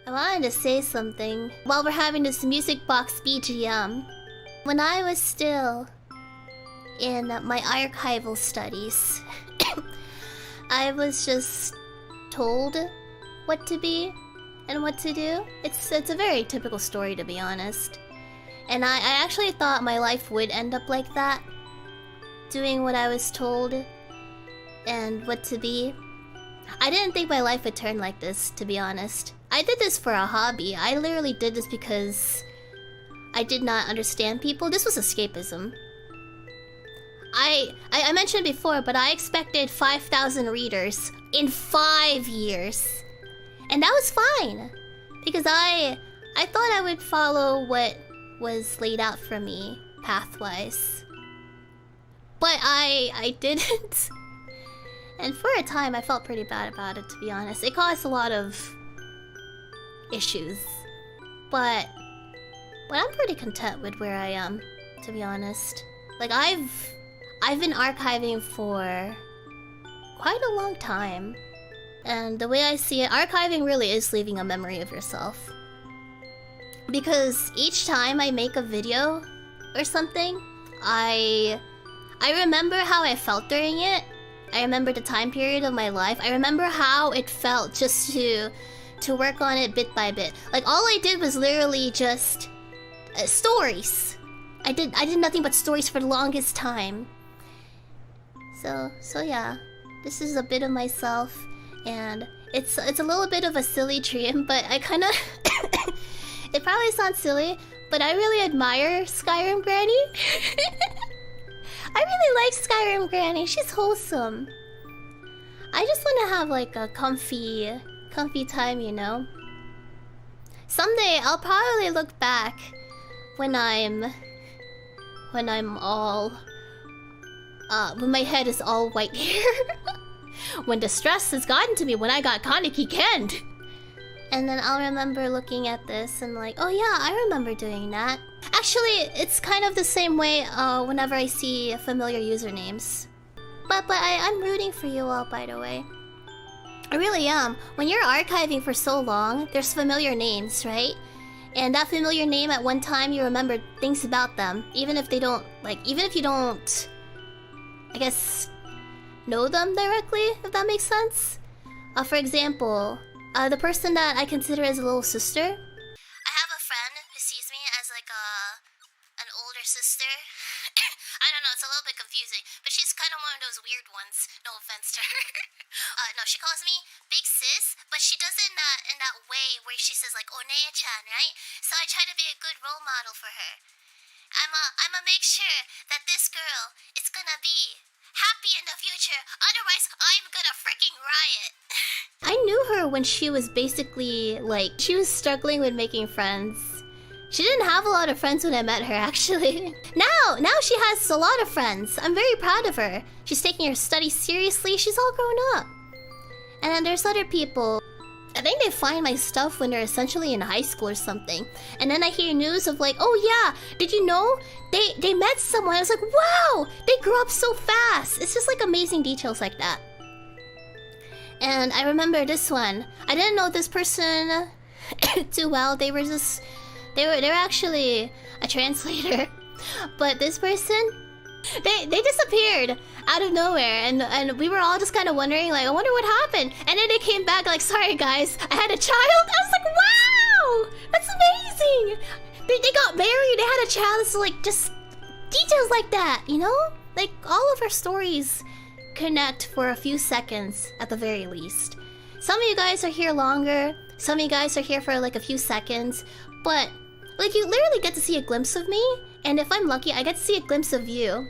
I wanted to say something while we're having this music box BGM. When I was still in my archival studies, I was just told what to be and what to do. It's a very typical story, to be honest. And I actually thought my life would end up like that. Doing what I was told and what to be. I didn't think my life would turn like this, to be honest. I did this for a hobby. I literally did this because I did not understand people. This was escapism. I mentioned before, but I expected 5,000 readers in 5 years. And that was fine. Because I thought I would follow what was laid out for me, path-wise. But I didn't. And for a time, I felt pretty bad about it, to be honest. It caused a lot of issues. But I'm pretty content with where I am, to be honest. Like, I've been archiving for quite a long time. And the way I see it, archiving really is leaving a memory of yourself. Because each time I make a video or something, I remember how I felt during it. I remember the time period of my life. I remember how it felt just to work on it bit by bit. Like, all I did was literally just stories. I did nothing but stories for the longest time. So yeah, this is a bit of myself, and it's a little bit of a silly dream, but I kind of it probably sounds silly, but I really admire Skyrim Granny. I really like Skyrim Granny. She's wholesome. I just want to have like a comfy time, you know. Someday I'll probably look back when I'm all when my head is all white hair. When the stress has gotten to me, when I got Kaneki Kenned. And then I'll remember looking at this and like, oh yeah, I remember doing that. Actually, it's kind of the same way whenever I see familiar usernames. But I'm rooting for you all, by the way. I really am. When you're archiving for so long, there's familiar names, right? And that familiar name, at one time you remember things about them, even if you don't, I guess, know them directly, if that makes sense. For example, the person that I consider as a little sister. I have a friend who sees me as like an older sister. I don't know, it's a little bit confusing, but she's kind of one of those weird ones. No offense to her. No, she calls me Big Sis, but she does it in that way where she says like Onea-chan, right? So I try to be a good role model for her. I'ma make sure that this girl is gonna be happy in the future. Otherwise, I'm gonna freaking riot. I knew her when she was basically like, she was struggling with making friends. She didn't have a lot of friends when I met her, actually. Now she has a lot of friends. I'm very proud of her. She's taking her studies seriously. She's all grown up. And then there's other people. I think they find my stuff when they're essentially in high school or something. And then I hear news of like, oh yeah, did you know? They met someone. I was like, wow, they grew up so fast. It's just like amazing details like that. And I remember this one. I didn't know this person too well. They were actually a translator. But this person, they disappeared out of nowhere, and we were all just kind of wondering, like, I wonder what happened. And then they came back like, sorry guys, I had a child. I was like, wow, that's amazing. They got married, they had a child. It's like just details like that, you know? Like, all of our stories connect for a few seconds at the very least. Some of you guys are here longer, some of you guys are here for like a few seconds, but like, you literally get to see a glimpse of me, and if I'm lucky, I get to see a glimpse of you.